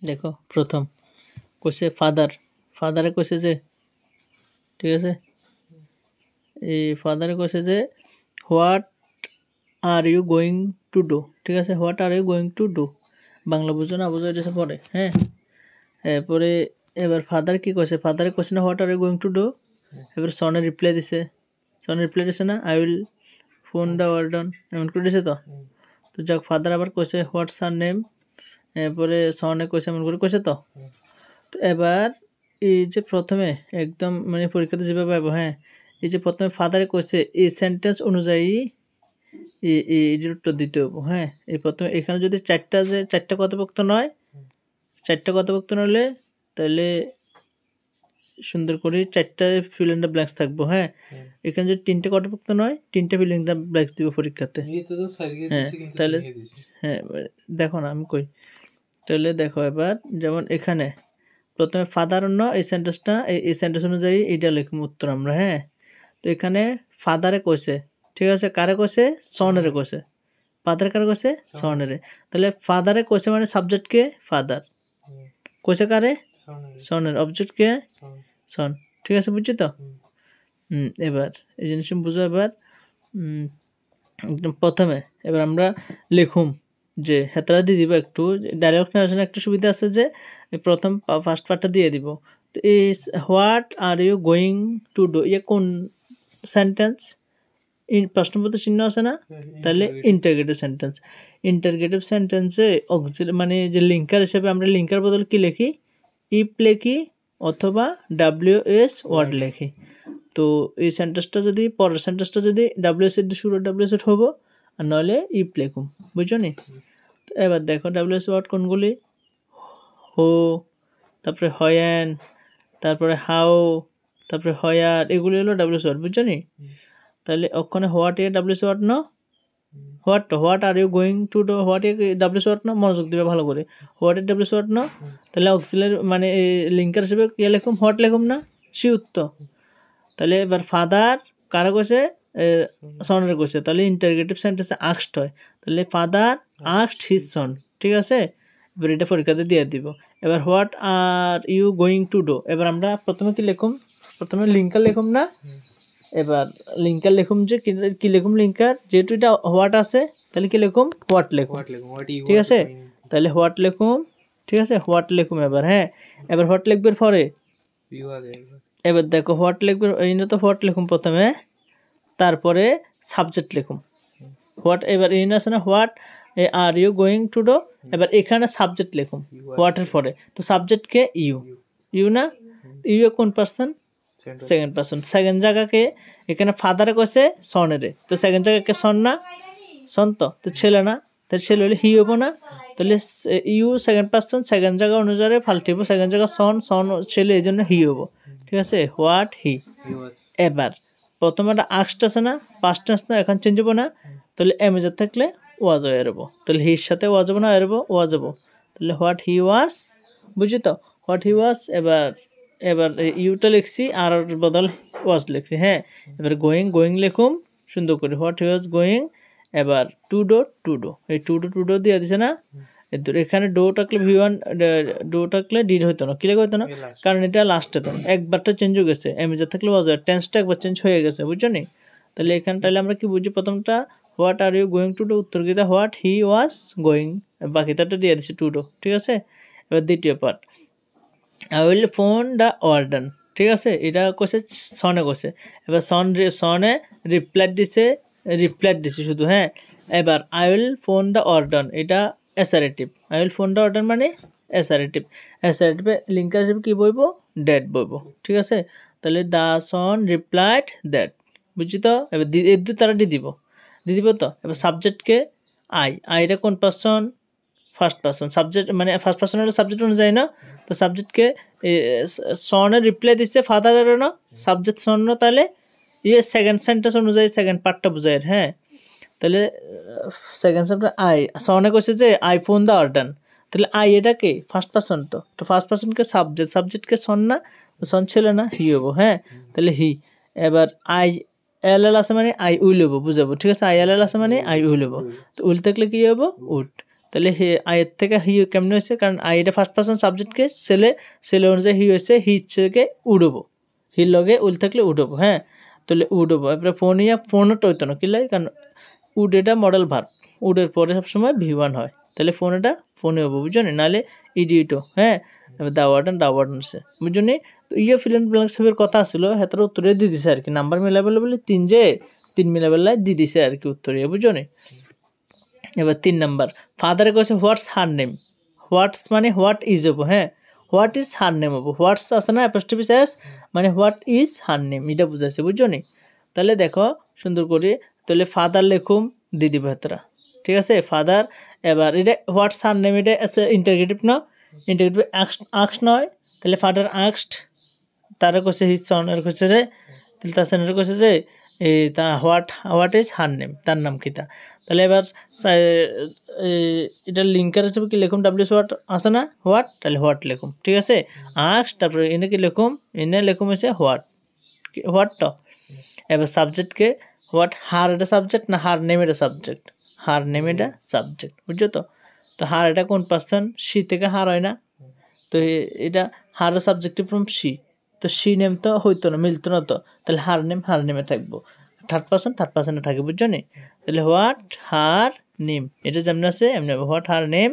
দেখো প্রথম কইছে ফাদার, ফাদারে কইছে যে, ঠিক আছে, এই ফাদারে কইছে যে what are you going to do, ঠিক আছে, what are you going to do, Bangla বুঝো না বুঝো এটা পরে, হ্যাঁ। এরপরে এবার ফাদার কি কইছে, ফাদারে কইছে না what are you going to do, এবার সনে রিপ্লাই দিছে না I will phone the warden, এমন করে দিছে তো। তো যাক ফাদার আবার কইছে হোয়াটস আর নেম, এরপরে সনে কইছে এমন করে কইছে তো। তো এবার এই যে প্রথমে একদম মানে পরীক্ষাতে যেভাবে পাবো, হ্যাঁ, এই যে প্রথমে ফাদারে কইছে এই সেন্টেন্স অনুযায়ী এর উত্তর দিতে হবে, হ্যাঁ। এই প্রথমে এখানে যদি চারটা কথোপকথ নয়, চারটা কথোপকথ নইলে তাহলে সুন্দর করে চারটা ফিল ইন দ্য ব্ল্যাঙ্কস থাকবো, হ্যাঁ। এখানে যদি তিনটে কথোপকথ নয়, তিনটা ফিল ইন দ্য ব্ল্যাঙ্কস দিব পরীক্ষাতে, হ্যাঁ। তাহলে হ্যাঁ দেখো না আমি কই, তাহলে দেখো এবার যেমন এখানে প্রথমে ফাদার অন্য এই সেন্টেন্সটা এই সেন্টেন্স অনুযায়ী এইটা লিখব উত্তর আমরা, হ্যাঁ। তো এখানে ফাদারে কইছে, ঠিক আছে, কারে কইছে, সনেরে কইছে, ফাদার কারে কইছে, সনেরে। তাহলে ফাদারে কইছে মানে সাবজেক্ট কে ফাদার, কইছে কারে, সনের, অবজেক্ট কে সন, ঠিক আছে, বুঝছি তো। এবার এই জিনিস বুঝো। এবার একদম প্রথমে এবার আমরা লিখুম যে হেতারা দিয়ে দিব, একটু ডায়লগ নারেশন একটা সুবিধা আছে যে প্রথম ফার্স্ট পার্টটা দিয়ে দিব। তো এই what are you going to do, ইয়ে কোন সেন্টেন্স, প্রশ্নবোধক চিহ্ন আছে না, তাহলে ইন্টারগেটিভ সেন্টেন্স। ইন্টারগেটিভ সেন্টেন্সে মানে যে লিঙ্কার হিসেবে আমরা লিঙ্কার বদল কি লিখি, ইফ লিখি অথবা WS ওয়ার্ড লিখি। তো এই সেন্টেন্সটা যদি পরের সেন্টেন্সটা যদি WS এর শুরু WS হবো, আর নইলে ইফ লিখুম, বুঝছো নি। এবার দেখো WS ওয়ার্ড কোনগুলি, হো, তারপরে হয়ান, তারপরে হাও, তারপরে হয়ার, এগুলি হলো WS ওয়ার্ড, বুঝছো নি। তাহলে ওখানে হোয়াট এ WS ওয়ার্ড ন, what are you going to do, what a WS word ন, মনোযোগ দিবে ভালো করে, হোয়াট এ WS ওয়ার্ড ন। তাহলে অক্সিলারি মানে লিঙ্কার হিসেবে কে লিখুম, হোয়াট লিখুম না, সি উত্তর। তাহলে এবার ফাদার কারা কইছে, সনের কইছে, তাহলে ইন্টারগেটিভ সেন্টেন্সে আস্কড হয়, তাহলে ফাদার আস্কড হিজ সন, ঠিক আছে। এবার এটা পরীক্ষাতে দিয়ে দিব। এবার what are you going to do, এবার আমরা প্রথমে কি লিখুম, প্রথমে লিঙ্কার লিখুম না, এবার লিঙ্কার লিখুম যে কি লিখুম, লিঙ্কার যেহেতু এটা হোয়াট আছে তাহলে কি লিখুম, হোয়াট লিখুম, ঠিক আছে। তাহলে হোয়াট লিখুম, ঠিক আছে, হোয়াট লিখুম এবার, হ্যাঁ। এবার হোয়াট লিখবার পরে এবার দেখো হোয়াট লিখবে, এই তো হোয়াট লিখুম প্রথমে, তারপরে সাবজেক্ট লিখুম হোয়াট। এবার এই আছে না what are you going to do, এবার এখানে সাবজেক্ট লিখুম হোয়াটের পরে, তো সাবজেক্টকে ইউ না, ইউ কোন পার্সন, সেকেন্ড পার্সন, সেকেন্ড জায়গাকে এখানে ফাদারে কইছে সনেরে, তো সেকেন্ড জায়গাকে সন না, সন তো ছেলে না, তাহলে ছেলে হলে হি হবো না, তাহলে ইউ সেকেন্ড পার্সন, সেকেন্ড জায়গা অনুযায়ী ফাল্টিব, সেকেন্ড জায়গা সন ছেলে, এই জন্য হি হবো, ঠিক আছে, হোয়াট হি। এবার প্রথমে একটা আস্কড আছে না, পাস্ট টেন্স না, এখন চেঞ্জ হবো না, তাহলে এমেজার থাকলে ওয়াজ হয়ে যাবো, তাহলে হির সাথে ওয়াজ হবো না, ওয়াজ হবো, তাহলে হোয়াট হি ওয়াজ, বুঝি তো, হোয়াট হি ওয়াজ। এবার ইউটা লিখছি আর বদল ওয়াজ লিখছি, হ্যাঁ। এবার গোয়িং লিখুম সুন্দর করে, হোয়াট হি ওয়াজ গোয়িং। এবার টু ডো এই টু ডো দিয়ে দিছে না, এখানে ডো থাকলে V1, ডো থাকলে ডিড হইতো না, ক্লিয়ার হইতো না, কারণ এটা লাস্টে তো একবারটা চেঞ্জ হয়ে গেছে, এমেজার থাকলে ওয়াজ, টেন্সটা একবার চেঞ্জ হয়ে গেছে, বুঝছো নি। তাহলে এখানে তাহলে আমরা কি বুঝি, প্রথমটা what are you going to do, উত্তর গীতা হোয়াট হি ওয়াজ গোয়িং, বাকিটা দিয়ে দিছে টু ডো, ঠিক আছে। এবার দ্বিতীয় part, I will phone the warden, ঠিক আছে, এটা কইছে সনে কইছে, এবার সনে রিপ্লাই দিছে শুধু, হ্যাঁ। এবার I will phone the warden, এটা assertive, I will phone the warden মানে অ্যাসারেটিভে লিঙ্কার হিসেবে কী বইব, ড্যাট বইব, ঠিক আছে। তাহলে দ্য সন রিপ্লাইড দ্যাট, বুঝছি তো। এবার এর তারা দিয়ে দিব তো। এবার সাবজেক্টকে আইটা কোন পার্সন, ফার্স্ট পার্সন, সাবজেক্ট মানে ফার্স্ট পার্সন হলে সাবজেক্ট অনুযায়ী না, তো সাবজেক্টকে সনের রিপ্লাই দিচ্ছে ফাদারেরও না, সাবজেক্ট সন, তাহলে সেকেন্ড সেন্টেন্স অনুযায়ী সেকেন্ড পার্টটা বোঝায়, হ্যাঁ। তাহলে সেকেন্ড সেন্টেন্স সনে কইছে যে আই ফোন দ্য অর্ডার, তাহলে এটা কে ফার্স্ট পার্সন, তো ফার্স্ট পার্সনকে সাবজেক্টকে সন না, সন ছিল না, হি হবো, হ্যাঁ। তাহলে হি। এবার এল আছে মানে আই উইল হবো, বুঝাবো, ঠিক আছে, ILL আছে মানে আই উইল হবো, তো উইল থাকলে কি হবো, উড। তাহলে হে আয়ের থেকে হি কেমনে হয়েছে, কারণ আই এটা ফার্স্ট পার্সন সাবজেক্টকে ছেলে অনুযায়ী হি হয়েছে, হি থেকে উড়বো, হির লগে উল থাকলে উঠবো। হ্যাঁ, তাহলে উঠবো। এরপরে ফোন ফোনটা হইতো না, কি লাগে, কারণ উড এটা মডেল ভার্ব, উডের পরে সবসময় V1 হয়, তাহলে ফোন এটা ফোনে হবো, বুঝছো নি, নাহলে ইডিটো। হ্যাঁ, দাওয়ার্ডন আছে, বুঝছো নি। তো ফিল ইন ব্ল্যাঙ্কস এর কথা ছিল, হেতার উত্তরে দিয়ে দিছে আর কি, নাম্বার মিলাবেলে বলে 3 মিলাবেলায় দিয়ে দিছে আর কি উত্তরে, বুঝছো নি। এবার 3 নাম্বার, ফাদারে কইছে হোয়াটস হার নেম, হোয়াটস মানে হোয়াট ইজ হবো। হ্যাঁ, হোয়াট ইজ হার নেম হবো, হোয়াটস আছে না অ্যাপোস্ট্রফি এস, মানে হোয়াট ইজ হার নেম এটা বুঝাইছে, বুঝছো নি। তাহলে দেখো সুন্দর করে, তাহলে ফাদার লেখুম দিয়ে দিব হেতরা, ঠিক আছে, ফাদার। এবার এটা হোয়াটস হার নেম, এটা ইন্টারগেটিভ না, ইন্টারগেটিভ আক্স নয়, তাহলে ফাদার আক্সড, তারা কইছে হিজ সন, এর কইছে রে, তাহলে তার সনের কইছে যে এই তা হোয়াট ইজ হার নেম, তার নাম কিতা। তাহলে এবার এটা লিঙ্কার হিসেবে কি লিখুম, ডাব্লিউএস হোয়াট আছে না হোয়াট, তাহলে হোয়াট লিখুম, ঠিক আছে। আক্স, তারপরে এনে কি লিখুম, এনে লিখুম হচ্ছে হোয়াট তো। এবার সাবজেক্টকে হোয়াট, হার এটা সাবজেক্ট না হার নেম এটা সাবজেক্ট, হার নেম এটা সাবজেক্ট, বুঝছো তো। তো হার এটা কোন পার্সন, সি থেকে হার হয় না, তো এটা হার সাবজেক্টিভ ফ্রম সি, তো সি নেম তো হইতো না, মিলতো না তো, তাহলে হার নেমে থাকবো, থার্ড পার্সনে থাকে, বুঝছো নি। তাহলে হোয়াট হার নেম, এটা যেমন আছে এমনি হোয়াট হার নেম।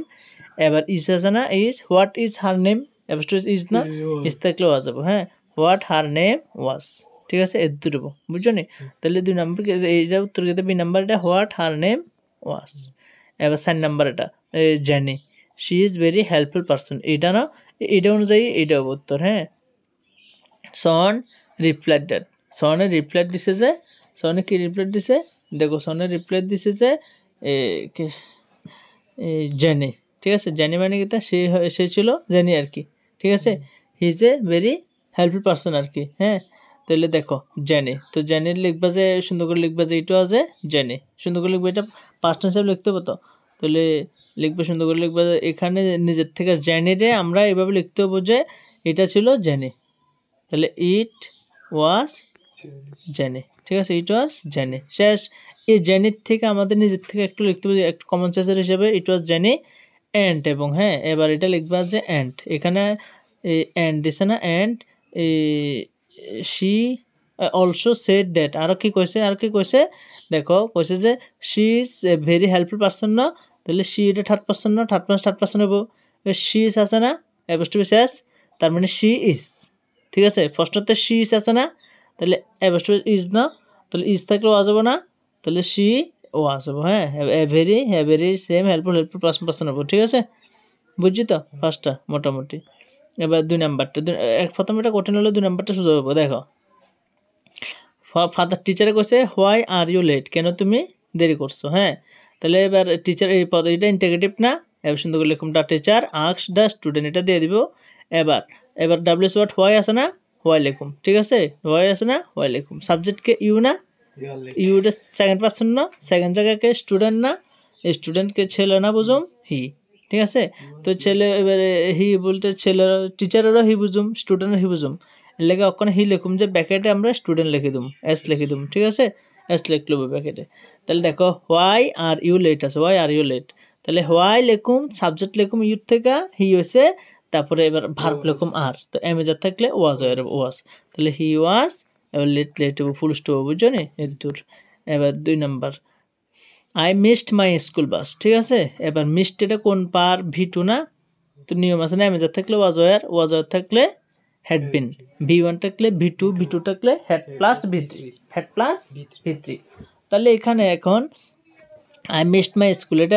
এবার ইজ আছে না, is, what is her name, এবার ইজ না, ইজ থাকলে ওয়া যাবো। হ্যাঁ, হোয়াট হার নেম ওয়াজ, ঠিক আছে, এর দুটো, বুঝছো নি। তাহলে 2 নাম্বার এইটা উত্তর গেতে, বি নাম্বার এটা হোয়াট হার নেম ওয়াজ। এবার 4 নাম্বার এটা jenny, she is very helpful person, এটা না, এটা অনুযায়ী এটা উত্তর। হ্যাঁ, সন রিপ্লাইড দ্যাট, সনে রিপ্লাই দিছে যে, সনে কি রিপ্লাই দিছে দেখো, সনে রিপ্লাই দিছে যে জেনি, ঠিক আছে, জেনি মানে কি তা, সে ছিল জেনি আর কি, ঠিক আছে, he is a very helpful person আর কি। হ্যাঁ, তাহলে দেখো জেনি, তো জেনির লিখবা যে সুন্দর করে লিখবা যে এইটা আছে জেনি, সুন্দর করে লিখবা, এটা পাস্ট টেন্স হিসেবে লিখতে হবে তো, তাহলে লিখবে সুন্দর করে লিখবা, এখানে নিজের থেকে জেনিরে আমরা এভাবে লিখতে হবো যে এটা ছিল জেনি, তাহলে ইট ওয়াজ জেনি, ঠিক আছে, ইট ওয়াজ জেনি, শেষ। এই জেনির থেকে আমাদের নিজের থেকে একটু লিখতে হবে, একটু কমন সেন্সের হিসেবে ইট ওয়াজ জেনি অ্যান্ড, এবং হ্যাঁ এবার এটা লিখবা যে অ্যান্ড, এখানে অ্যান্ড দিছে না, and she also said that, আর কি কইছে দেখো, কইছে যে she is a very helpful person না, তাহলে শি এটা থার্ড পার্সন না, থার্ড পার্সন হবো, শি ইজ আছে না অ্যাপোস্ট্রফি শেষ, তার মানে শি ইজ, ঠিক আছে, প্রশ্নতে শি ইজ আছে না, তাহলে অ্যাপোস্ট্রফি ইজ না, তাহলে ইজ থাকলেও আসবো না, তাহলে শি ও আসবো। হ্যাঁ, ভেরি সেম হেল্পফুল পার্সন হবো, ঠিক আছে, বুঝছি তো ফার্স্টটা মোটামুটি। এবার 2 নাম্বারটা, প্রথম এটা কঠিন হলো, 2 নাম্বারটা সোজা হবো। দেখো ফাদার টিচারে কইছে হোয়াই আর ইউ লেট, কেন তুমি দেরি করছো। হ্যাঁ, তাহলে এবার টিচার এই পদ, এটা ইন্টিগ্রেটিভ না, এবার সুন্দর করে লিখুন, the teacher asked the student, এটা দিয়ে দিব। এবার ডাব্লিউএস ওয়ার্ড হোয়াই আছে না, হোয়াই লিখুম, ঠিক আছে, হোয়াই আছে না, হোয়াই লিখুম। সাবজেক্টকে ইউ না, ইউটা সেকেন্ড পার্সন না, সেকেন্ড জায়গাকে স্টুডেন্ট না, স্টুডেন্টকে ছেলে না বুঝুম হি, ঠিক আছে, তো ছেলে এবারে হি বলতে ছেলেরা, টিচারেরও হি বুঝুম, স্টুডেন্টের হি বুঝুম, এর লেগে ওখানে হি লিখুম, যে ব্যাকেটে আমরা স্টুডেন্ট লিখে দিম, এস লিখে দিম, ঠিক আছে, এস লিখলো ব্যাকেটে। তাহলে দেখো হোয়াই আর ইউ লেট আছে, হোয়াই আর ইউ লেট, তাহলে হোয়াই লিখুম, সাবজেক্ট লিখুম ইউর থেকে, হি হয়েছে, তারপরে এবার ভার্ব লিখুম আর, তো এমেজার থাকলে ওয়াজ হয়, ওয়াজ, তাহলে হি ওয়াজ, এবার লেট ফুল স্টপ, বুঝছো নি এর দূর। এবার 2 number, I missed my school bus, ঠিক আছে, এবার মিসড এটা কোন পার, V2 না, তো নিয়ম আছে না, এমেজার থাকলে ওয়াজ থাকলে হ্যাড বিন, V1 থাকলে V2 থাকলে হ্যাড প্লাস V3, তাহলে এখানে এখন আই মিসড মাই স্কুল, এটা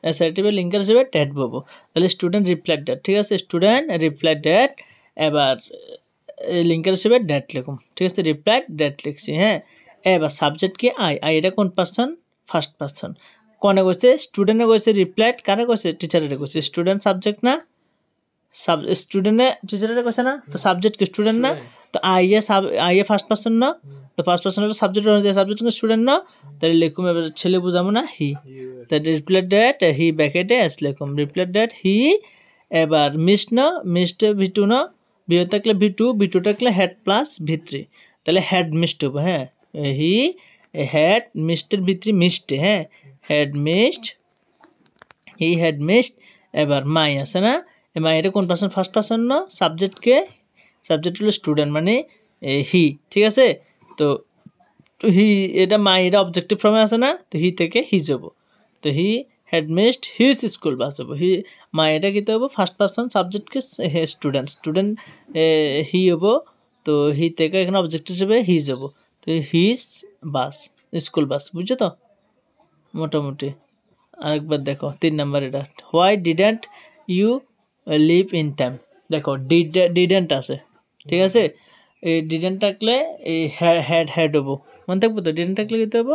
অ্যাসারেটিভের লিঙ্কার হিসেবে ড্যাট পাবো, তাহলে স্টুডেন্ট রিপ্লাইড ড্যাট, ঠিক আছে, স্টুডেন্ট রিপ্লাইড ড্যাট, এবার লিঙ্কার হিসেবে ড্যাট লিখুন, ঠিক আছে, রিপ্লাইড ড্যাট লিখছি। হ্যাঁ, এবার সাবজেক্ট কি আই এটা কোন পার্সন, ফার্স্ট পার্সন, কোনে কইছে, স্টুডেন্টে কইছে, রিপ্লাইড কারে কইছে, টিচারে কইছে, স্টুডেন্ট সাবজেক্ট না, স্টুডেন্টে টিচারে কইছে না, তো সাবজেক্ট কি স্টুডেন্ট না, তো আই এ ফার্স্ট পার্সন না, তো ফার্স্ট পার্সন হলো সাবজেক্ট অনুযায়ী, সাবজেক্ট স্টুডেন্ট না, তাহলে লিখুম এবার ছেলে বুঝাবো না হি, তাহলে রিপ্লাইড ড্যাট হি ব্যাকেটে এস লিখুম, রিপ্লাইড ড্যাট হি। এবার মিসড V2 না, বিয়ে থাকলে V2 থাকলে হ্যাড প্লাস V3, তাহলে হ্যাড মিসড হবে। হ্যাঁ, হি হ্যাড মিস্টের V3 মিসড, হ্যাঁ, had missed he had missed এবার মাই আছে না মাই এটা কোন পার্সন ফার্স্ট পার্সন না সাবজেক্টকে সাবজেক্ট হলো স্টুডেন্ট মানে হি ঠিক আছে তো হি এটা মাই এটা অবজেক্টিভ ফর্মে আছে না তো হি থেকে হি যাব তো he had missed his school bus হবো হি মাই এটা কীতে হবো ফার্স্ট পার্সন সাবজেক্টকে স্টুডেন্ট স্টুডেন্ট হি হবো তো হি থেকে এখানে অবজেক্ট হিসেবে হিজ হবো তো হিজ বাস স্কুল বাস বুঝছো তো মোটামুটি আরেকবার দেখো 3 নাম্বার এটা why didn't you leave in time দেখো ডিডেন্ট আছে ঠিক আছে এই ডিডেন্ট থাকলে এই হ্যাড হ্যাড হবো মনে থাকবো তো ডিডেন্ট থাকলে কীতে হবো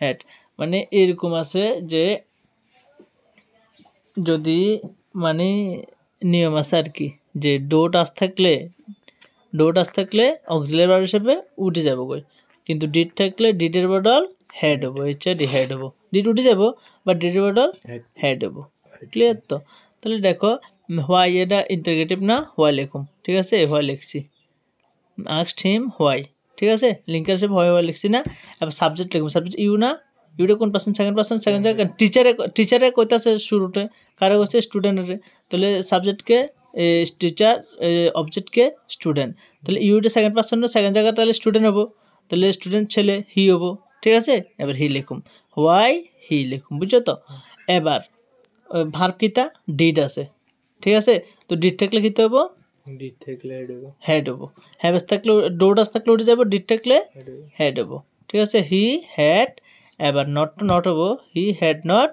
হ্যাড মানে এরকম আছে যে যদি মানে নিয়ম আছে আর কি যে ডোট আস থাকলে অক্সিলারি ভার্ব হিসেবে উঠে যাবো কই কিন্তু ডিড থাকলে ডিডের বদল হেড হবো ডি হেড হবো ডিড উঠে যাবো বা ডিডের বদল হেড হবো ক্লিয়ার তো তাহলে দেখো হোয়াই এটা ইন্টারগেটিভ না হোয়াই লিখুম ঠিক আছে হোয়াই লিখছি আস্কড হিম হোয়াই ঠিক আছে লিঙ্কার হিসেবে হোয়াই লিখছি না এবার সাবজেক্ট লিখবো সাবজেক্ট ইউ না ইউটা কোন পার্সন সেকেন্ড টিচারে কইতাছে শুরুতে কারে কইছে স্টুডেন্টের তাহলে সাবজেক্টকে টিচার অবজেক্টকে স্টুডেন্ট তাহলে ইউটা সেকেন্ড পার্সন সেকেন্ড জায়গা তাহলে স্টুডেন্ট হবো তাহলে স্টুডেন্ট ছেলে হি হবো ঠিক আছে এবার হি লিখুম হোয়াই হি লিখুম বুঝছো তো এবার ভার্ব কিতা ডিড আছে ঠিক আছে তো ডিড থাকলে কীতে হবো ডিড থাকলে হেড হবো হ্যাভেস থাকলে ডোডাস থাকলে উঠে যাবো ডিড থাকলে হেড হবো ঠিক আছে হি হ্যাড এবার নট হবো হি হ্যাড নট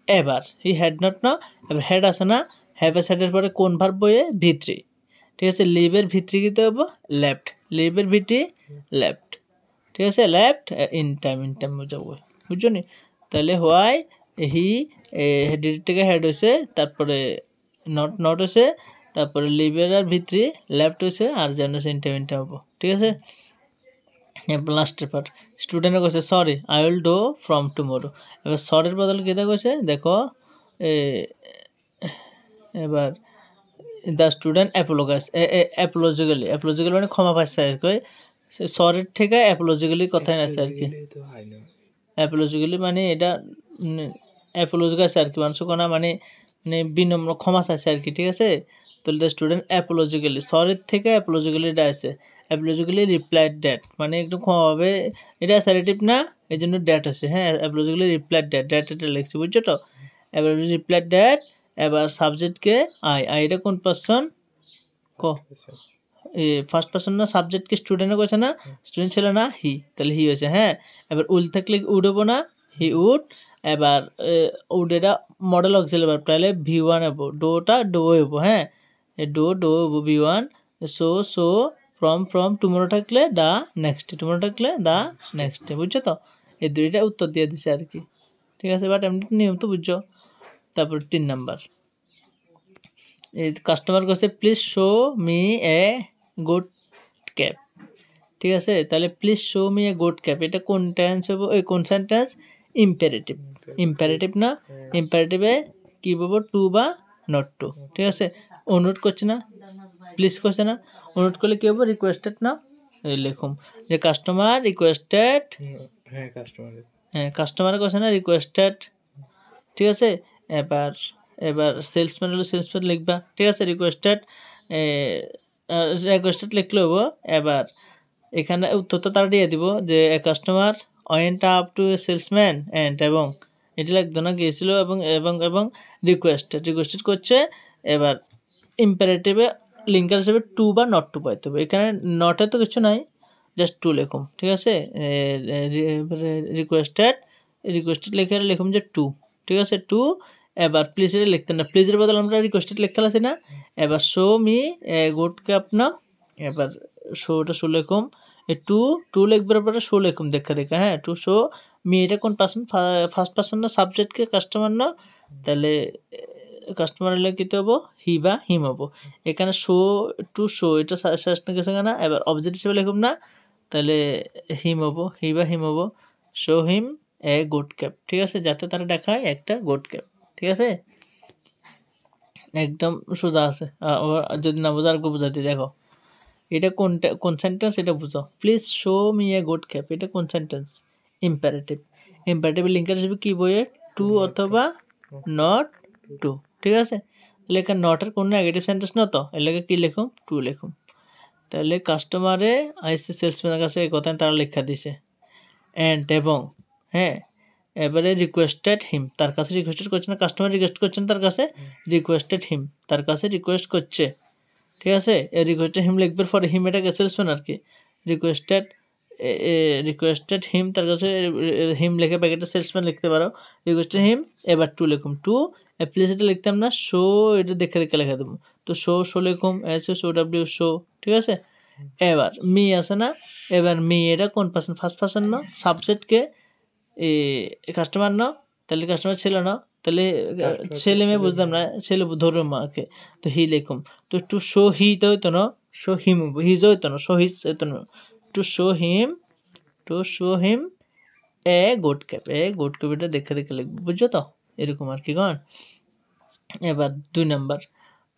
এবার হি হ্যাড নট না এবার হেড আছে না হ্যাভেস হেডের পরে কোন ভার্ব বইয়ে ভিত্রি ঠিক আছে লিভের ভিত্রি কীতে হবো লেফট লিভের ভিত্রি লেফট ঠিক আছে লেফট ইন টাইম বুঝাবো বুঝছো নি তাহলে হোয়াই হি ডিড থেকে হেড হয়েছে তারপরে নট হয়েছে তারপরে লিভের আর ভিত্রি লেফট হয়েছে আর যেন ইনটা হবো ঠিক আছে লাস্টের পার্ট স্টুডেন্টে কইছে sorry I will do from tomorrow এবার সরির বদল কীটা কইছে দেখো এবার দ্য স্টুডেন্ট অ্যাপোলজিক্যালি মানে ক্ষমা পাচ্ছে আর কি সরির থেকে অ্যাপোলজিক্যালি কথাই আছে আর কি অ্যাপোলজিক্যালি মানে এটা অ্যাপোলজিক আছে আর কি মানুষ কোনা মানে বিনম্র ক্ষমা চাইছে আর কি ঠিক আছে তাহলে দ্য স্টুডেন্ট অ্যাপোলজিক্যালি সরির থেকে অ্যাপোলজিক্যালি এটা আছে অ্যাপোলজিক্যালি রিপ্লাইড ড্যাট মানে একটু ক্ষমাভাবে এটা অ্যাসারেটিভ না এই জন্য ড্যাট আছে হ্যাঁ অ্যাপোলজিক্যালি রিপ্লাইড ড্যাট এটা লিখছি বুঝছো তো এবার রিপ্লাইড ড্যাট এবার সাবজেক্টকে আই এটা কোন পার্সন ফার্স্ট পার্সন না সাবজেক্টকে স্টুডেন্টে কইছে না স্টুডেন্ট ছিল না হি তাহলে হি হয়েছে হ্যাঁ এবার উল থাকলে উড হবো না হি উড এবার উড এটা মডেল অক্সিলারি ভার্ব তাহলে V1 হবো ডোটা ডো হবো হ্যাঁ ডো হবো V1 সো ফ্রম টুমোরো থাকলে দা নেক্সট টুমোরো থাকলে দা নেক্সট বুঝছো তো এই দুইটা উত্তর দিয়ে দিছে আর কি ঠিক আছে বাট এমনি নিয়ম তো বুঝছো তারপর 3 নাম্বার এই কাস্টমার কাছে please show me a good cap ঠিক আছে তাহলে please show me a good cap এটা কোন টেন্স হবে ওই কোন সেন্টেন্স ইম্পারেটিভ না ইম্পারেটিভে কী বলবো টু বা নট টু ঠিক আছে অনুরোধ করছে না প্লিজ করছে না অনুরোধ করলে কী হবো রিকোয়েস্টেড না লিখুম যে কাস্টমার রিকোয়েস্টেড কাস্টমার করছে না রিকোয়েস্টেড ঠিক আছে এবার সেলসম্যান হলো সেলসম্যান লিখবা ঠিক আছে রিকোয়েস্টেড লিখলে হবো এবার এখানে উত্তরটা তারা দিয়ে দিব যে কাস্টমার ওয়েন্ট আপ টু এ সেলসম্যান এবং এটি লিখতো না গিয়েছিল এবং রিকোয়েস্টেড করছে এবার ইম্পারেটিভে লিঙ্কার হিসেবে টু বা নট টু পাইতে হবে এখানে নটে তো কিছু নাই জাস্ট টু লিখুম ঠিক আছে রিকোয়েস্টেড লিখুম যে টু ঠিক আছে টু এবার প্লিজের লিখতে না প্লিজের বদল আমরা রিকোয়েস্টেড লিখতে আসি না এবার শো মি গুড ক্যাপ না এবার শোটা শো লিখুম টু লিখবার পরে শো লিখুম দেখা হ্যাঁ টু শো মি এটা কোন পার্সন ফার্স্ট পার্সন না সাবজেক্টকে কাস্টমার না তাহলে কাস্টমার হলে কী হবো হি বা হিম হবো এখানে টু শো এটা শেষ না গেছে না এবার অবজেক্ট হিসেবে লিখুম না তাহলে হিম হবো হি বা হিম হবো show him a good cap ঠিক আছে যাতে তারা দেখায় একটা গুড ক্যাপ ঠিক আছে একদম সোজা আছে যদি না বোঝা আর বোঝাতে দেখো এটা কোন সেন্টেন্স এটা বুঝো please show me a good cap এটা কোন সেন্টেন্স ইম্পারেটিভ লিঙ্কার হিসেবে কী বইয়ে টু অথবা নট টু ঠিক আছে তাহলে এখানে নটের কোনো নেগেটিভ সেন্টেন্স না তো এর লাগে কি লিখুম টু লিখুম তাহলে কাস্টমারে আইসি সেলসম্যানের কাছে এই কথা তারা লেখা দিছে অ্যান্ড এবং হ্যাঁ এবারে রিকোয়েস্টেড হিম তার কাছে রিকোয়েস্টেড করছে না কাস্টমার রিকোয়েস্ট করছেন তার কাছে রিকোয়েস্টেড হিম তার কাছে রিকোয়েস্ট করছে ঠিক আছে এই রিকোয়েস্টেড হিম লিখবার পরে হিম এটাকে সেলসম্যান আর কি রিকোয়েস্টেড হিম তার কাছে হিম লিখে প্যাকেটে সেলসম্যান লিখতে পারো রিকোয়েস্টেড হিম এবার টু লিখুম টু প্লিজ এটা লিখতাম না শো এটা দেখে দেখে লেখা দেবো তো শো লিখুম SO শো ঠিক আছে এবার মি আছে না এবার মি এটা কোন পার্সন ফার্স্ট পার্সন না সাবজেক্টকে কাস্টমার না তাহলে কাস্টমার ছিল না তাহলে ছেলে মেয়ে বুঝতাম না ছেলে ধরুন মাকে তো হি লিখুম তো টু শো হি তো হইতো না শো হিম হিজ হইতো না শো হিজ হইতো না two show him a good cap এটা দেখে দেখে লিখবো বুঝছো তো এরকম আর কি কন এবার 2 নাম্বার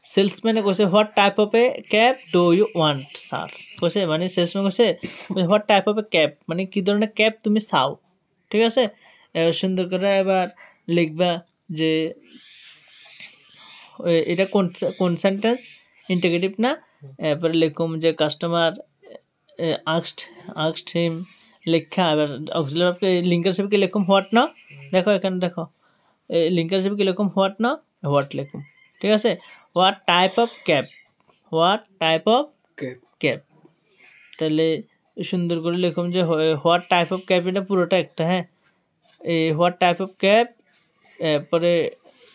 সেলসম্যানে কইছে what type of a cab do you want sir কইছে মানে সেলসম্যান কইছে what type of a cab মানে কি ধরনের ক্যাব তুমি চাও ঠিক আছে এবার সুন্দর করে এবার লিখবা যে এটা কোন সেন্টেন্স ইন্টিগ্রেটিভ না এরপরে লিখুম যে কাস্টমার আস্কড হিম লেখা এবার অক্সিলারি লিঙ্কার হিসেবে কি লিখুম হোয়াট না দেখো এখানে দেখো লিঙ্কার হিসেবে কি লিখুম হোয়াট না হোয়াট লিখুম ঠিক আছে হোয়াট টাইপ অফ ক্যাব তাহলে সুন্দর করে লিখুম যে হোয়াট টাইপ অফ ক্যাব এটা পুরোটা একটা হ্যাঁ এই হোয়াট টাইপ অফ ক্যাব এরপরে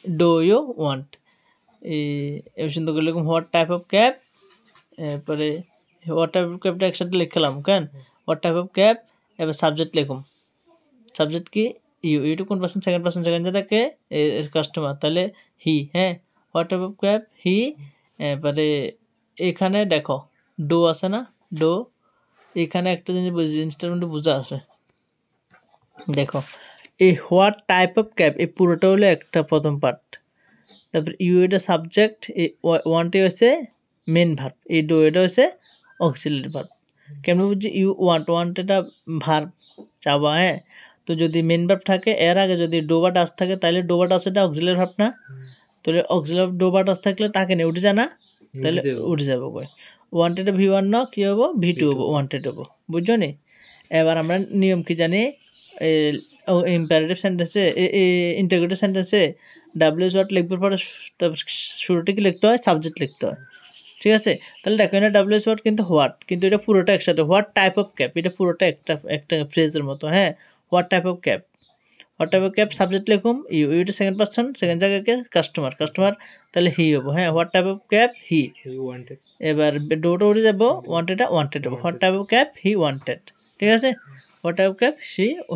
ডু ইউ ওয়ান্ট এই সুন্দর করে লিখুম হোয়াট টাইপ অফ ক্যাব এরপরে হোয়াট টাইপ অফ ক্যাবটা একসাথে লিখলাম কেন হোয়াট টাইপ অফ ক্যাব এবার সাবজেক্ট লিখুম সাবজেক্ট কি ইউ কোন পার্সন সেকেন্ড যেটাকে কাস্টমার তাহলে হি হ্যাঁ হোয়াট টাইপ অফ ক্যাব হি এবারে এখানে দেখো ডো আছে না ডো এখানে একটা জিনিসটার মধ্যে বোঝা আছে দেখো এই হোয়াট টাইপ অফ ক্যাব এই পুরোটা হলো একটা প্রথম পার্ট তারপর ইউ এটা সাবজেক্ট এই ওয়ানটি হচ্ছে মেন ভার্ব এই ডো এটা হচ্ছে অক্সিলারি ভার্ব কেমন বুঝছি ইউ ওয়ান্ট এটা ভার্ব চাওয়া হ্যাঁ তো যদি মেন ভার্ব থাকে এর আগে যদি ডোবা ডাস থাকে তাহলে ডোবা ডাস এটা অক্সিলারি ভার্ব না তাহলে অক্সিলারি ডোবা ডাস থাকলে টাকে নেই উঠে যায় না তাহলে উঠে যাবো কই ওয়ান্টেড V1 না কী হবো V2 হবো ওয়ান্টেড হবো বুঝছো নি এবার আমরা নিয়ম কি জানি ইম্পারেটিভ সেন্টেন্সে ইন্টিগ্রেটিভ সেন্টেন্সে WH ওয়ার্ড লিখবার পরে শুরুটা কি লিখতে হয় সাবজেক্ট লিখতে হয় ঠিক আছে তাহলে দেখো এটা WH ওয়ার্ড কিন্তু হোয়াট কিন্তু এটা পুরোটা একসাথে হোয়াট টাইপ অফ ক্যাব এটা পুরোটা একটা ফ্রেজের মতো হ্যাঁ what type of cab subject লিখুম ইউ এটা সেকেন্ড পার্সন সেকেন্ড জায়গাকে কাস্টমার তাহলে হি হবো হ্যাঁ what type of cab he এবার ডোটা উঠে যাবো ওয়ান্টেড হবো what type of cab he wanted ঠিক আছে what type of cab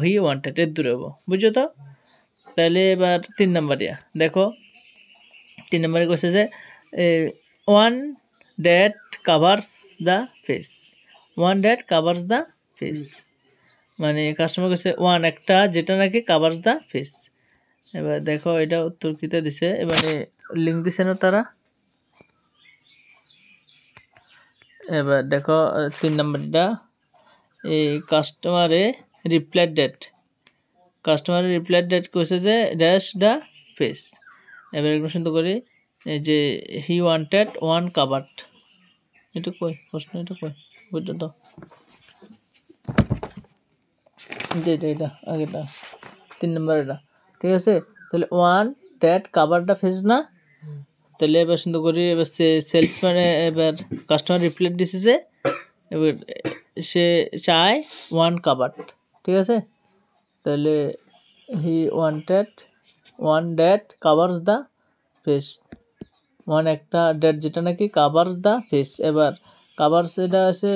he wanted এর দূরে হবো বুঝছো তো তাহলে এবার 3 নাম্বারিয়া দেখো 3 নাম্বারে কইছে যে one that covers the face মানে কাস্টমার কাছে ওয়ান একটা যেটা নাকি কাভার্স দ্য ফেস এবার দেখো এটা উত্তর কিতে দিছে এবারে লিঙ্ক দিছে না তারা এবার দেখো 3 নাম্বারটা এই কাস্টমারে রিপ্লাই ডেট কইছে যে ড্যাশ দ্য ফেস এবার একটু সুন্দর করে এই যে হি ওয়ান্টেড ওয়ান কাভার্ড এটা কই প্রশ্ন এটা কই বুঝছো তো এটা আগেটা 3 নাম্বার এটা ঠিক আছে তাহলে one that cover the face না তাহলে এবার সুন্দর করে এবার সেলসম্যানে এবার কাস্টমার রিপ্লাই দিছে যে এবার সে চায় ওয়ান কাভার্ড ঠিক আছে তাহলে he wanted one that covers the phase one একটা ড্যাট যেটা নাকি কাভার্স দ্য ফেস এবার কাভার্স এটা আছে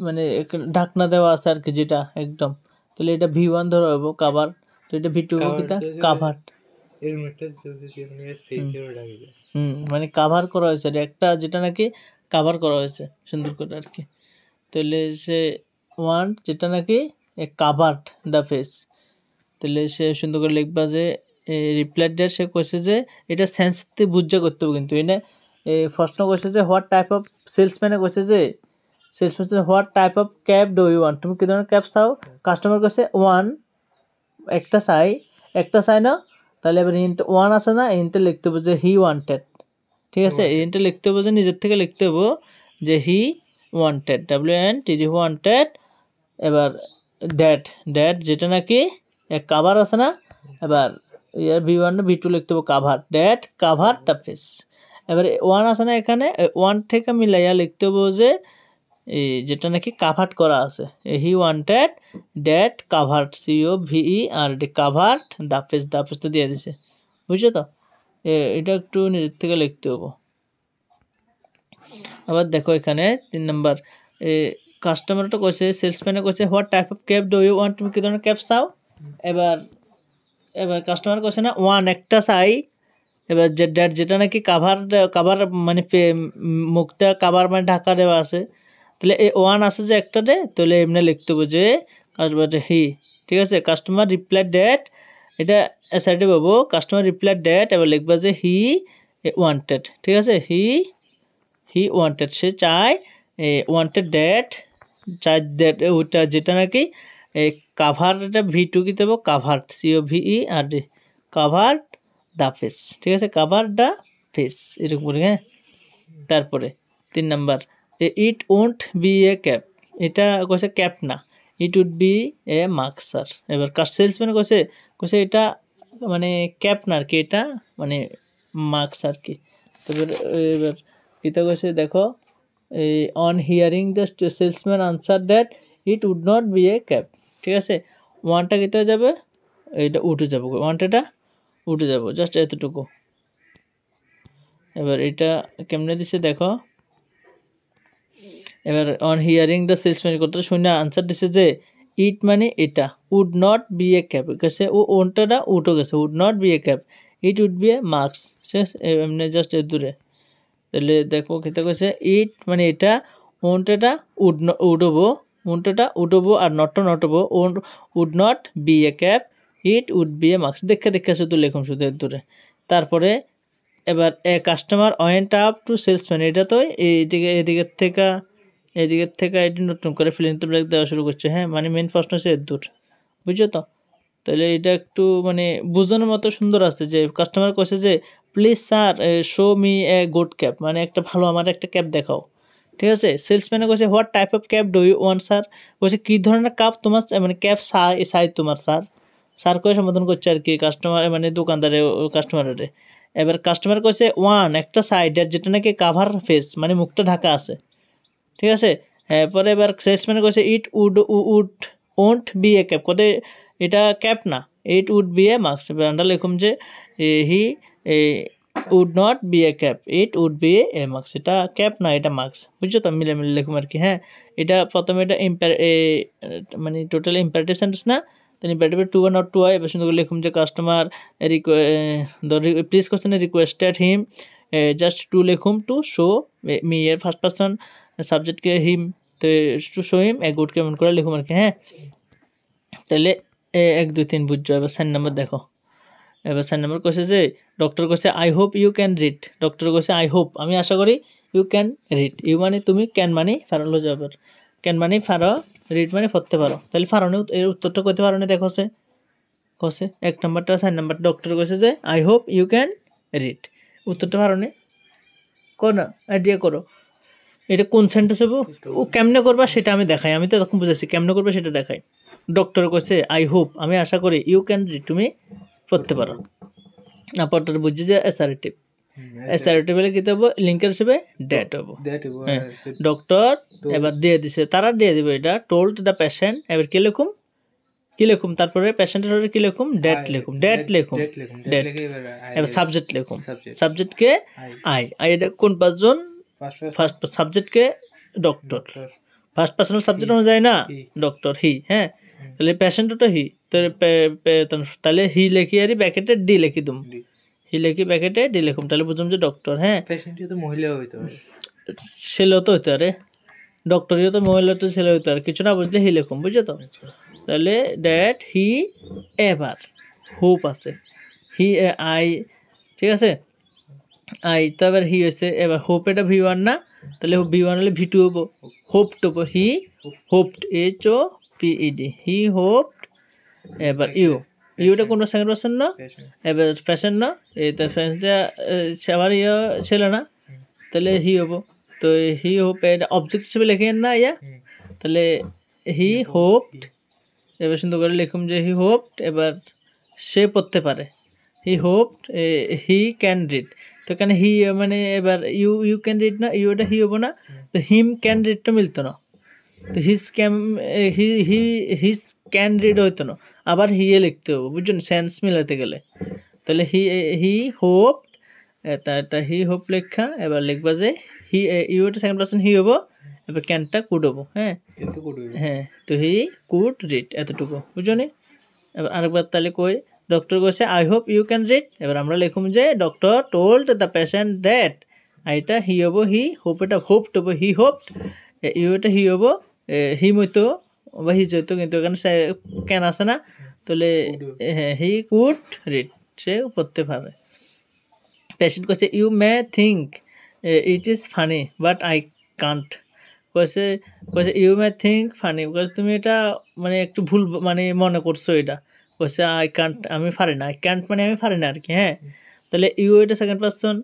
মানে ঢাকনা দেওয়া আছে আর কি যেটা একদম তাহলে এটা V1 ধরা হবো কাভার তো এটা V2 হবো কিতা কাভার মানে কাভার করা হয়েছে একটা যেটা নাকি কাভার করা হয়েছে সুন্দর করে আর কি তাহলে সে ওয়ান যেটা নাকি কাভার্ড দ্য ফেস তাহলে সে সুন্দর করে লিখবা যে রিপ্লাই ডেট সে কইছে যে এটা সেন্সতে বুঝা করতে হবে কিন্তু এনে প্রশ্ন কইছে যে হোয়াট টাইপ অফ সেলসম্যানে কইছে যে salesman what type of cab do you want তুমি কি ধরনের ক্যাব চাও কাস্টমার কাছে ওয়ান একটা চাই না তাহলে এবার ইন্ট ওয়ান আছে না, ইন্টে লিখতে হবে যে হি ওয়ান্টেড, ঠিক আছে, ইন্টে লিখতে হবে যে নিজের থেকে লিখতে হবে যে হি ওয়ান্টেড, WANTED ওয়ান্টেড। এবার ড্যাট, ড্যাট যেটা নাকি কাভার আছে না, এবার V1 V2 লিখতে হবে cover, that cover the face. এবার ওয়ান আছে না এখানে, ওয়ান থেকে মিলাইয়া লিখতে হবে যে এই যেটা নাকি কাভার্ড করা আছে, he wanted that covered, COVERD covered the face, the face তো দিয়ে দিছে, বুঝছো তো। এটা একটু নিজের থেকে লিখতে হবে। আবার দেখো এখানে 3 নাম্বার, কাস্টমারটা কইছে, সেলসম্যানে কইছে what type of cap do you want, তুমি কি ধরনের ক্যাপ চাও। এবার এবার কাস্টমার কইছে না ওয়ান একটা চাই, এবার যেটা নাকি কাভার, কাভার মানে মুখটা কাভার মানে ঢাকা দেওয়া আছে, তাহলে এই ওয়ান আছে যে একটা দে, তাহলে এমনি লিখতে হবে যে হি, ঠিক আছে। কাস্টমার রিপ্লাই ড্যাট, এটা সাইডে পাবো, কাস্টমার রিপ্লাই ড্যাট, এবার লিখবা যে হি ওয়ান্টেড, ঠিক আছে, হি ওয়ান্টেড, সে চায়, ওয়ান্টেড ড্যাট, চাই দ্যাট, ওইটা যেটা নাকি কাভার, এটা V2 কি দেবো covered, COVERD covered the face, ঠিক আছে, কাভার দ্য ফেস এরকম করে, হ্যাঁ। তারপরে 3 number, it won't be a cap, এটা কইছে ক্যাপ না, it would be a mask sir. এবার সেলসম্যান কইছে এটা মানে ক্যাপ না আর কি, এটা মানে মাস্ক আর কি। এবার এবার এটা কইছে দেখো, on hearing the salesman answer that it would not be a cap, ঠিক আছে। ওয়ানটা কীতে যাবে, এইটা উঠে যাবো, ওয়ানটা উঠে যাবো, জাস্ট এতটুকু। এবার এটা কেমনে দিছে দেখো, এবার অন হিয়ারিং দ্য সেলসম্যান কথা শুনে আনসার দিছে যে ইট মানে এটা, would not be a cap, গেছে ও ওনটা উঠে গেছে, would not be a cap, it would be a mask, শেষ, এমনি জাস্ট এর দূরে। তাহলে দেখো খেতে কইছে ইট মানে এটা, ওনটা উঠবো, ওনটা উঠবো, আর নটবো, would not be a cap, it would be a mask, দেখে শুধু লেখুন শুধু এর দূরে। তারপরে এবার customer went up to salesman, এটা তো এদিকের থেকে এটি নতুন করে ফিল ইন দ্য ব্ল্যাঙ্ক দেওয়া শুরু করছে, হ্যাঁ, মানে মেন প্রশ্ন হচ্ছে এর দূর, বুঝছো তো। তাহলে এটা একটু মানে বোঝানোর মতো সুন্দর আছে, যে কাস্টমার কইছে যে please sir show me a good cab, মানে একটা ভালো আমার একটা ক্যাব দেখাও, ঠিক আছে। সেলসম্যানে কইছে what type of cab do you want sir, কইছে কী ধরনের কাপ তোমার মানে ক্যাব চাই তোমার স্যার, স্যার কয়ে সম্বোধন করছে আর কি কাস্টমার মানে দোকানদারে কাস্টমারের। এবার কাস্টমার কইছে ওয়ান একটা সাইড, যেটা নাকি কাভার ফেস মানে মুখটা ঢাকা আছে, ঠিক আছে। পরে এবার সেলসম্যান কইছে it won't be a cap, কোথায় এটা ক্যাপ না, it would be a mask. এবার আমরা লিখুম যে he would not be a cap, it would be a mask, এটা ক্যাপ না এটা মাস্ক, বুঝছো তো, মিলে লিখুম আর কি, হ্যাঁ। এটা প্রথমে এটা মানে টোটাল ইম্পারেটিভ সেন্টেন্স না, then imperative 2 or not 2 হয়। এবার সুন্দর করে লিখুম যে কাস্টমার প্লিজ কোশ্চেনে রিকোয়েস্টেড হিম, জাস্ট টু লিখুম টু শো মি, এর ফার্স্ট পার্সন সাবজেক্টকে হিম, তো to show him a good, কেমন করে লিখুম আর কি, হ্যাঁ। তাহলে 1 2 3 বুঝছো। এবার 4 নম্বর দেখো, এবার 4 নম্বর কইছে যে ডক্টর কইছে I hope you can read, doctor কইছে আই হোপ আমি আশা করি, ইউ ক্যান রিড, ইউ মানে তুমি, ক্যান মানে ফারলো যাবার, ক্যান মানে ফারো, রিড মানে পড়তে পারো, তাহলে ফারনে এর উত্তরটা কইতে পারো না, দেখো কছে 1 নম্বরটা 4 নম্বর ডক্টর কইছে যে I hope you can read, উত্তরটা পারো না, কোন আইডিয়া করো এটা কোন সেন্টেন্স হবে, ও কেমনে করবা সেটা আমি দেখাই, আমি তো তখন বুঝেছি কেমনে করবা সেটা দেখাই। ডক্টর কইছে আই হোপ আমি আশা করি, ইউ ক্যান রিড তুমি পড়তে পারো, না পড়তে বুঝছি যে অ্যাসারেটিভ, অ্যাসারেটিভ হলে কী হবে, লিঙ্কের হিসেবে ড্যাট হবো, হ্যাঁ। ডক্টর এবার দিয়ে দিছে, তারা দিয়ে দিবে এটা টোল্ড দ্য পেশেন্ট, এবার কি লিখুম তারপরে পেশেন্টের হলে কি লিখুম, ড্যাট লিখুম, ড্যাট এবার সাবজেক্ট লিখুম, সাবজেক্টকে আই, এটা কোন পাঁচজন, ফার্স্ট সাবজেক্টকে ডক্টর, ফার্স্ট পার্সোনাল সাবজেক্ট অনুযায়ী না ডক্টর হি, হ্যাঁ। তাহলে পেশেন্টটা হি, তাহলে হি লিখি আর ব্যাকেটে ডি লিখি দুম, হি লিখি ব্যাকেটে ডি লিখুম, তাহলে বুঝুম যে ডক্টর, হ্যাঁ। পেশেন্ট তো মহিলা হইতে পারে, ছেলেও তো হইতে পারে, ডক্টরিও তো মহিলা তো ছেলে হইতে পারে, কিছু না বুঝলে হি লিখুম, বুঝছো তো। তাহলে দ্যাট হি এবার হোপ আছে, হি আই, ঠিক আছে, আই তো এবার হি হয়েছে, এবার হোপ এটা V1 না, তাহলে V1 হলে V2 হবো, হোপড হবো, হি হোপড HOPED, হি হোপড, এবার ইউ ইউটা কোনো সেকেন্ড পার্সন না, এবার পেশেন্ট না, এই তো পেশেন্টটা আবার ছিল না, তাহলে হি হবো। তো হি হোপ এটা অবজেক্ট হিসেবে লেখেন না ইয়া, তাহলে হি হোপড, এবার সুন্দর করে লিখুম যে হি হোপড, এবার সে পড়তে পারে, হি হোপড হি ক্যান রিড। তো এখানে হি মানে এবার ইউ ক্যান রিড না, ইউটা হি হবো না, তো হিম ক্যান রিডটা মিলতো না, তো হিজ ক্যান রিড হইতো না, আবার হিয়ে লিখতে হবে, বুঝছেন, সেন্স মিলাতে গেলে। তাহলে হি হোপ, তা হি হোপ লেখা, এবার লিখবা যে হি ইউটা সেকেন্ড পার্সন হি হবো, এবার ক্যানটা কুড হবো। হ্যাঁ হ্যাঁ, তো হি কুড রিড, এতটুকু বুঝো নি। এবার আরেকবার তাহলে কই, ডক্টর কইছে I hope you can read, এবার আমরা লিখুম যে doctor told the patient that, এইটা হি হবো হি, হোপ এটা হোপড হবো, হি হোপড, ইউ এটা হি হবো হিম হইতো বা হিজ হইতো, কিন্তু এখানে ক্যান আছে না, তাহলে হ্যাঁ হি কুড রিড, সে পড়তে পারে। পেশেন্ট কইছে you may think it is funny but I can't, কইছে ইউ মে থিঙ্ক ফানি, কইছে তুমি এটা মানে একটু ভুল মানে মনে করছো এটা, কইছে আই কান্ট, আমি পারি না, আই ক্যান্ট মানে আমি পারি না আর কি। হ্যাঁ, তাহলে ইউ এটা সেকেন্ড পার্সন,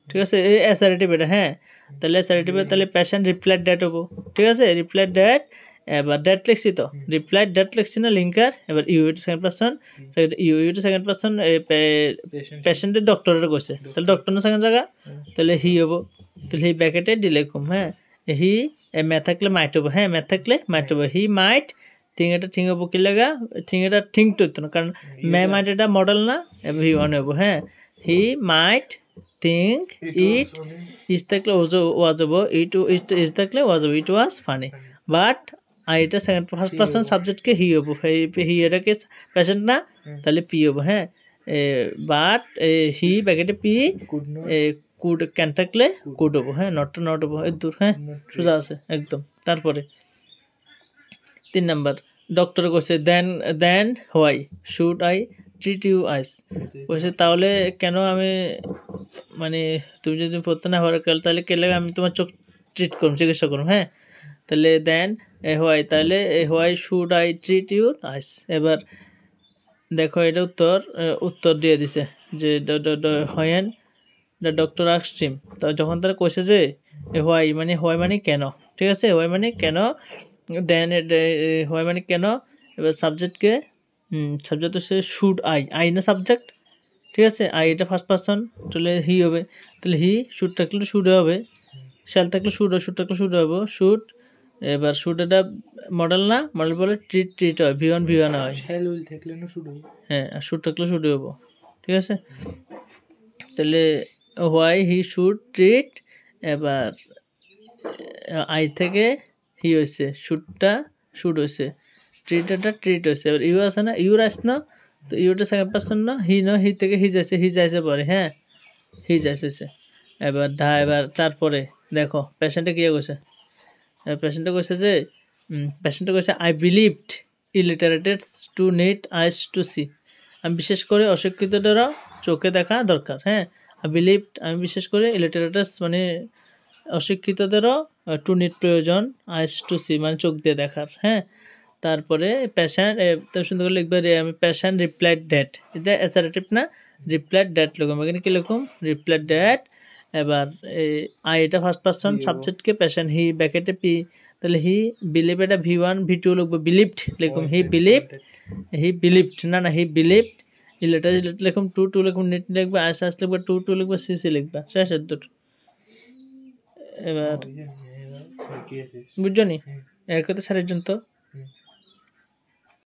ঠিক আছে, অ্যাসারেটিভ এটা। হ্যাঁ, তাহলে অ্যাসারেটিভ, তাহলে পেশেন্ট রিপ্লাইড ড্যাট হবো, ঠিক আছে, রিপ্লাইড ড্যাট, এবার ড্যাট লিখছি, তো রিপ্লাইড ড্যাট লিখছি না লিঙ্কার, এবার ইউ এটা সেকেন্ড পার্সন, ইউ এটা সেকেন্ড পার্সন, পেশেন্টের ডক্টরের কইছে, তাহলে ডক্টর না সেকেন্ড জায়গা, তাহলে হি হবো, তাহলে হি ব্যাকেটে ডিলেকুম। হ্যাঁ, হি ম্যাথ থাকলে মাইট হবো, হ্যাঁ ম্যাথ থাকলে মাইট হবো, হি মাইট থিং, এটা থিং হবো, কি লাগা থিং, এটা থিং তো হতো না, কারণ মাইট এটা মডেল না, এবার হি ওয়ান হবো। হ্যাঁ, হি মাইট থিঙ্ক ইট ইজ থাকলে ওয়াজ হবো, ইজ থাকলে ওয়াজ হবো, ইট ওয়াজ ফানি, বাট এটা সেকেন্ড ফার্স্ট পার্সন সাবজেক্টকে হি হবো, হি এটাকে পেশেন্ট না, তাহলে পি হবো। হ্যাঁ, বাট হি ব্যাকেটে পি, কুড ক্যান থাকলে কুড হবো। হ্যাঁ, নটটা নট হবো, এর দূর। হ্যাঁ, সোজা আছে একদম। তারপরে 3 নাম্বার, ডক্টর কইছে then why should I treat you eyes, কইছে তাহলে কেন আমি মানে তুমি যদি পড়তে না পারো তাহলে কে লাগে আমি তোমার চোখ ট্রিট করুম, চিকিৎসা করুম। হ্যাঁ, তাহলে দেন হোয়াই, তাহলে why should I treat you eyes. এবার দেখো এটা উত্তর দিয়ে দিছে যে when the doctor asked him, তো যখন তারা কইছে যে হোয়াই মানে কেন, ঠিক আছে, হোয়াই মানে কেন, দেন হোয়াই মানে কেন, এবার সাবজেক্টকে সাবজেক্ট হচ্ছে শুড আই না সাবজেক্ট, ঠিক আছে, আই এটা ফার্স্ট পার্সন, তাহলে হি হবে, তাহলে হি শুড থাকলে শুড হবে, শ্যাল থাকলে শুড থাকলে শুড হবে, শুড, এবার শুড এটা মডেল না, মডেল বলে ট্রিট হয়, V1 হয়, হ্যাঁ, আর শুড থাকলে শুড হবো, ঠিক আছে। তাহলে হোয়াই হি শুড ট্রিট, এবার আই থেকে হি হয়েছে, শুডটা শুড হয়েছে, ট্রিট হয়েছে, এবার ইউ আছে না, ইউর আস না, তো ইউটা সেকেন্ড পার্সন না, হি থেকে হি যাইছে পরে। হ্যাঁ, হি যাইছে, এবার এবার তারপরে দেখো পেশেন্টে কী কইছে, পেশেন্টে কইছে I believed illiterates to need eyes to see, আমি বিশেষ করে অশিক্ষিতদেরও চোখে দেখা দরকার। হ্যাঁ, আমি বিশেষ করে ইলিটারেটাস মানে অশিক্ষিতদেরও টু নিড প্রয়োজন, আইস টু সি মানে চোখ দিয়ে দেখার। হ্যাঁ, তারপরে পেশেন্ট সুন্দর করে লিখবে, আমি পেশেন্ট রিপ্লাইড ড্যাট, এটা অ্যাসারেটিভ না, রিপ্লাইড ড্যাট লিখুম, এখানে কী লিখুম, রিপ্লাইড ড্যাট, এবার আই এটা ফার্স্ট পার্সন সাবজেক্টকে পেশেন্ট, হি ব্যাকেটে পি, তাহলে হি বিলিভ এটা V1 V2 লিখবো, বিলিভড লিখুম, হি বিলিভড না হি বিলিভড, লেটার লিখুম, টু লিখুম, নিট লিখবে, আস লিখবে, টু লিখবে, সি লিখবা, শেষের দুটো। এবার বুঝছো নি, এক কথা সারের জন্য তো